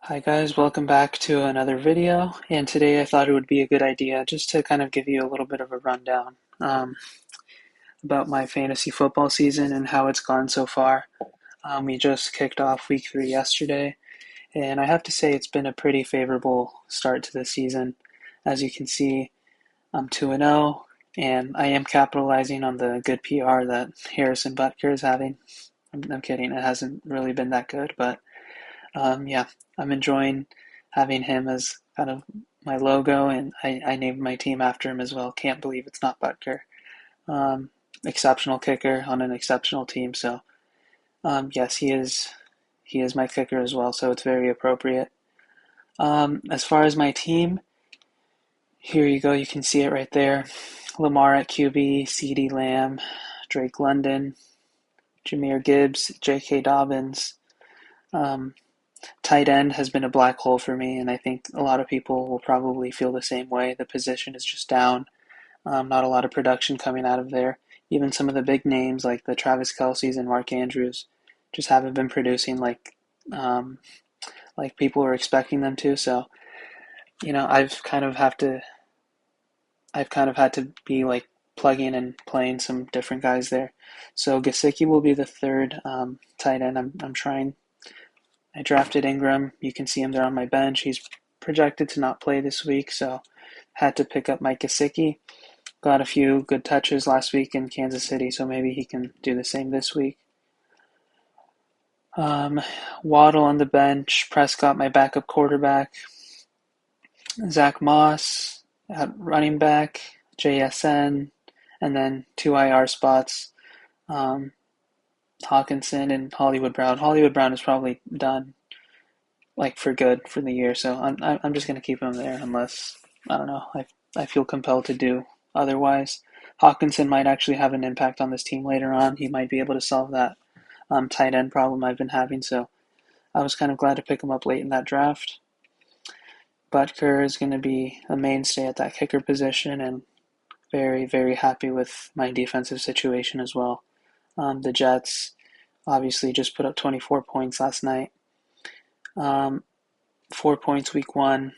Hi guys, welcome back to another video. And today I thought it would be a good idea just to kind of give you a little bit of a rundown about my fantasy football season and how it's gone so far. We just kicked off week 3 yesterday, and I have to say it's been a pretty favorable start to the season. As you can see, I'm 2-0, and I am capitalizing on the good PR that Harrison Butker is having. I'm kidding, it hasn't really been that good, but yeah, I'm enjoying having him as kind of my logo, and I named my team after him as well. Can't believe it's not Butker. Um, Exceptional kicker on an exceptional team. So yes, he is my kicker as well. So it's very appropriate. As far as my team, here you go. You can see it right there. Lamar at QB, CeeDee Lamb, Drake London, Jahmyr Gibbs, J.K. Dobbins. Um, Tight end has been a black hole for me, and I think a lot of people will probably feel the same way. The position is just down. Not a lot of production coming out of there. Even some of the big names like the Travis Kelce's and Mark Andrews just haven't been producing um, like people are expecting them to. So I've kind of had to be like plugging and playing some different guys there. So Gesicki will be the third tight end. I'm trying. I drafted Ingram. You can see him there on my bench. He's projected to not play this week, so had to pick up Mike Gesicki. Got a few good touches last week in Kansas City, so maybe he can do the same this week. Um, Waddle on the bench. Prescott, my backup quarterback. Zach Moss at running back. JSN, and then two IR spots. Um, Hawkinson and Hollywood Brown. Hollywood Brown is probably done like for good for the year. So I'm just gonna keep him there unless I don't know. I feel compelled to do otherwise. Hawkinson might actually have an impact on this team later on. He might be able to solve that tight end problem I've been having. So I was kind of glad to pick him up late in that draft. Butker is going to be a mainstay at that kicker position, and very very happy with my defensive situation as well. The Jets obviously just put up 24 points last night. 4 points week 1,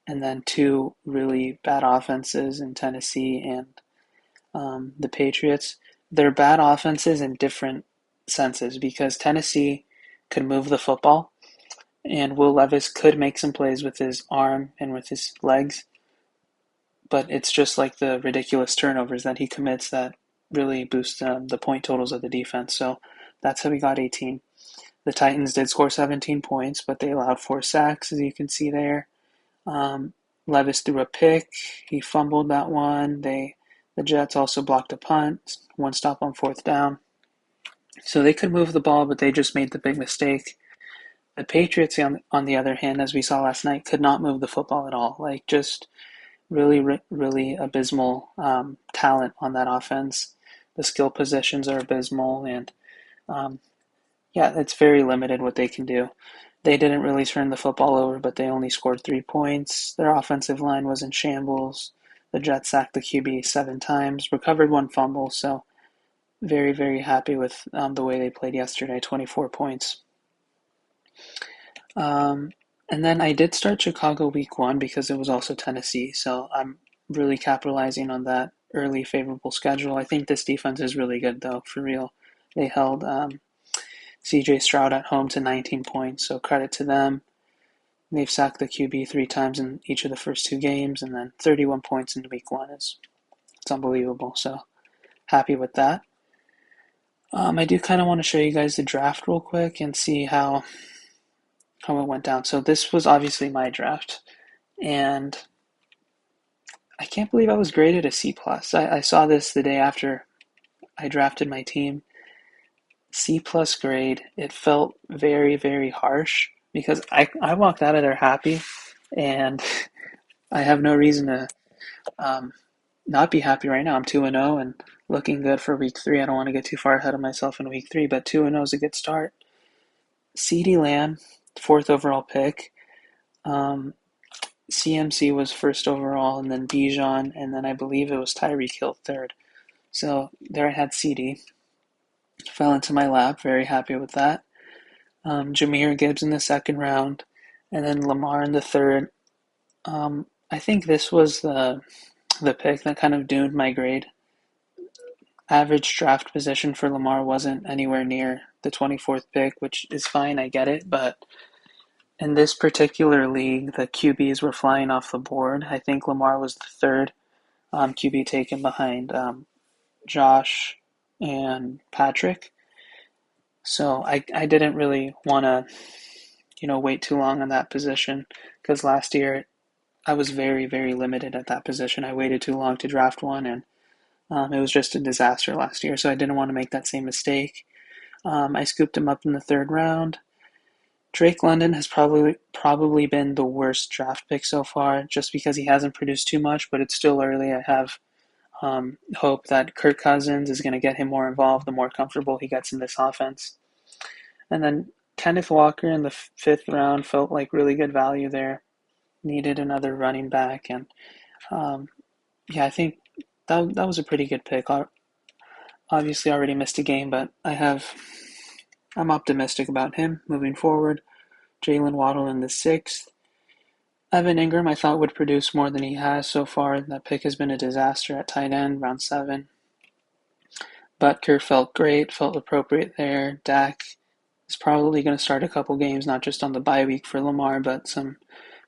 and then two really bad offenses in Tennessee and the Patriots. They're bad offenses in different senses because Tennessee could move the football, and Will Levis could make some plays with his arm and with his legs, but it's just like the ridiculous turnovers that he commits that really boost the point totals of the defense. So that's how we got 18. The Titans did score 17 points, but they allowed 4 sacks, as you can see there. Um, Levis threw a pick. He fumbled that one. The Jets also blocked a punt, one stop on 4th down. So they could move the ball, but they just made the big mistake. The Patriots, on the other hand, as we saw last night, could not move the football at all. Like just really, really abysmal talent on that offense. The skill positions are abysmal, and um, yeah, it's very limited what they can do. They didn't really turn the football over, but they only scored 3 points. Their offensive line was in shambles. The Jets sacked the QB 7 times, recovered one fumble, so very, very happy with the way they played yesterday, 24 points. Um, and then I did start Chicago week 1 because it was also Tennessee, so I'm really capitalizing on that early favorable schedule. I think this defense is really good, though, for real. They held CJ Stroud at home to 19 points, so credit to them. They've sacked the QB 3 times in each of the first 2 games, and then 31 points in week 1 is it's unbelievable. So happy with that. I do kind of want to show you guys the draft real quick and see how it went down. So this was obviously my draft, and I can't believe I was graded a C plus. I saw this the day after I drafted my team. C plus grade. It felt very very harsh because I walked out of there happy, and I have no reason to um, not be happy right now. I'm 2-0 and looking good for week 3. I don't want to get too far ahead of myself in week 3, but 2-0 is a good start. CeeDee Lamb, 4th overall pick. Um, CMC was 1st overall, and then Bijan, and then I believe it was Tyreek Hill 3rd. So there I had CD. Fell into my lap. Very happy with that. Jahmyr Gibbs in the second round, and then Lamar in the third. I think this was the pick that kind of doomed my grade. Average draft position for Lamar wasn't anywhere near the 24th pick, which is fine, I get it, but in this particular league, the QBs were flying off the board. I think Lamar was the third QB taken behind Josh and Patrick. So I didn't really want to, wait too long on that position because last year I was very, very limited at that position. I waited too long to draft one, and it was just a disaster last year. So I didn't want to make that same mistake. I scooped him up in the third round. Drake London has probably been the worst draft pick so far, just because he hasn't produced too much. But it's still early. I have hope that Kirk Cousins is going to get him more involved the more comfortable he gets in this offense. And then Kenneth Walker in the fifth round felt like really good value there. Needed another running back, and yeah, I think that was a pretty good pick. Obviously, already missed a game, but I'm optimistic about him moving forward. Jalen Waddle in the sixth. Evan Ingram, I thought would produce more than he has so far. That pick has been a disaster at tight end, round 7. Butker felt great, felt appropriate there. Dak is probably going to start a couple games, not just on the bye week for Lamar, but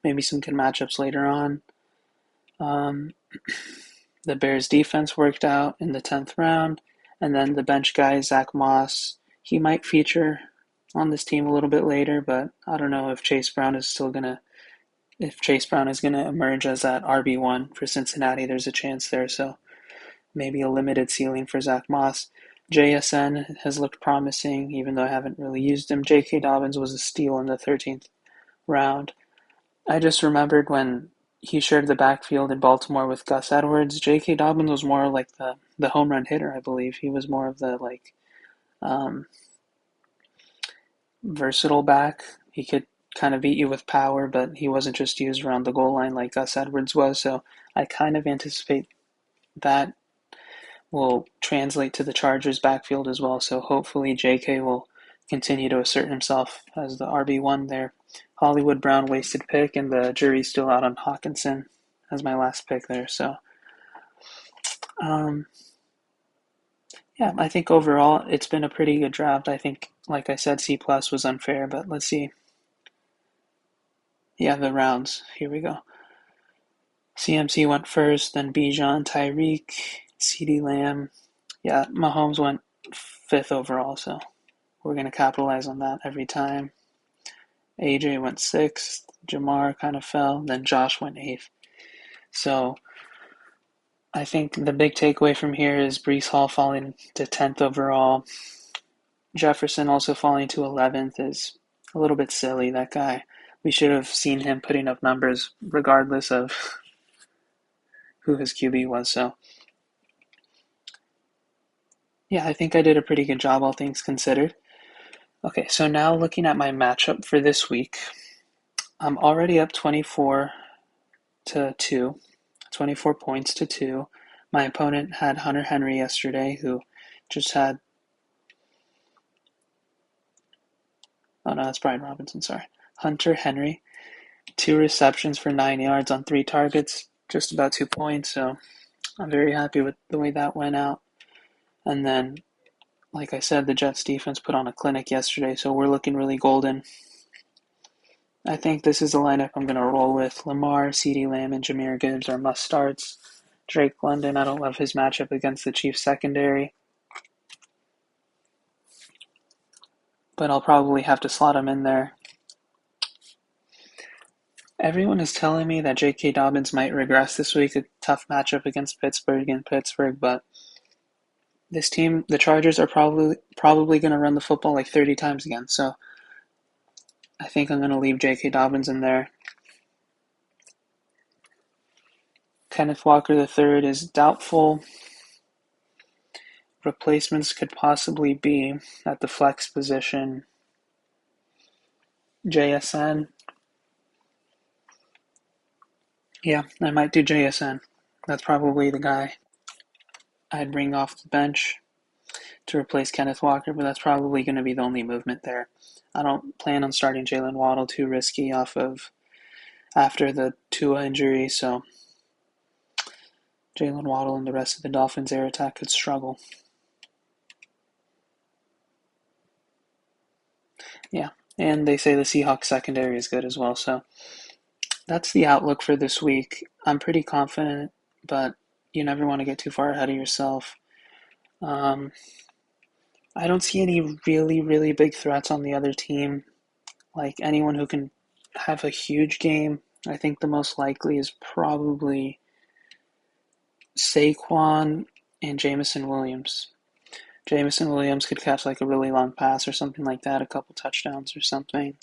maybe some good matchups later on. The Bears defense worked out in the 10th round, and then the bench guy, Zach Moss, he might feature on this team a little bit later, but I don't know if Chase Brown is gonna emerge as that RB1 for Cincinnati. There's a chance there, so maybe a limited ceiling for Zach Moss. JSN has looked promising, even though I haven't really used him. J.K. Dobbins was a steal in the 13th round. I just remembered when he shared the backfield in Baltimore with Gus Edwards. J.K. Dobbins was more like the home run hitter, I believe. He was more of the um, versatile back. He could kind of beat you with power, but he wasn't just used around the goal line like Gus Edwards was. So I kind of anticipate that will translate to the Chargers backfield as well. So hopefully JK will continue to assert himself as the RB1 there. Hollywood Brown wasted pick, and the jury's still out on Hawkinson as my last pick there. So, um, yeah, I think overall it's been a pretty good draft. I think, like I said, C plus was unfair, but let's see. Yeah, the rounds. Here we go. CMC went first, then Bijan, Tyreek, CeeDee Lamb. Yeah, Mahomes went fifth overall, so we're going to capitalize on that every time. AJ went sixth. Jamar kind of fell. Then Josh went eighth. So I think the big takeaway from here is Breece Hall falling to 10th overall. Jefferson also falling to 11th is a little bit silly. That guy, we should have seen him putting up numbers regardless of who his QB was. So yeah, I think I did a pretty good job, all things considered. Okay, so now looking at my matchup for this week, I'm already up 24 to 2, 24 points to 2. My opponent had Hunter Henry yesterday, who just had, oh no, that's Brian Robinson, sorry. Hunter Henry, 2 receptions for 9 yards on 3 targets, just about 2 points, so I'm very happy with the way that went out. And then, like I said, the Jets defense put on a clinic yesterday, so we're looking really golden. I think this is the lineup I'm going to roll with. Lamar, CeeDee Lamb, and Jahmyr Gibbs are must-starts. Drake London, I don't love his matchup against the Chiefs secondary, but I'll probably have to slot him in there. Everyone is telling me that J.K. Dobbins might regress this week, a tough matchup against Pittsburgh, but this team, the Chargers, are probably going to run the football like 30 times again, so I think I'm going to leave J.K. Dobbins in there. Kenneth Walker III is doubtful. Replacements could possibly be at the flex position. JSN. Yeah, I might do JSN. That's probably the guy I'd bring off the bench. to replace Kenneth Walker, but that's probably going to be the only movement there. I don't plan on starting Jalen Waddle, too risky off of after the Tua injury, so Jalen Waddle and the rest of the Dolphins' air attack could struggle. Yeah, and they say the Seahawks secondary is good as well, so that's the outlook for this week. I'm pretty confident, but you never want to get too far ahead of yourself. Um, I don't see any really, really big threats on the other team, like anyone who can have a huge game. I think the most likely is probably Saquon and Jameson Williams. Jameson Williams could catch like a really long pass or something like that, a couple touchdowns or something.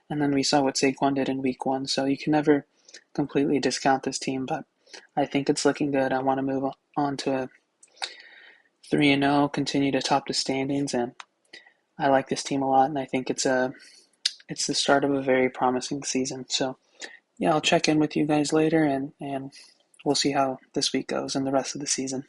And then we saw what Saquon did in week one, so you can never completely discount this team, but I think it's looking good. I want to move on to a 3-0, continue to top the standings, and I like this team a lot, and I think it's the start of a very promising season. So yeah, I'll check in with you guys later, and we'll see how this week goes and the rest of the season.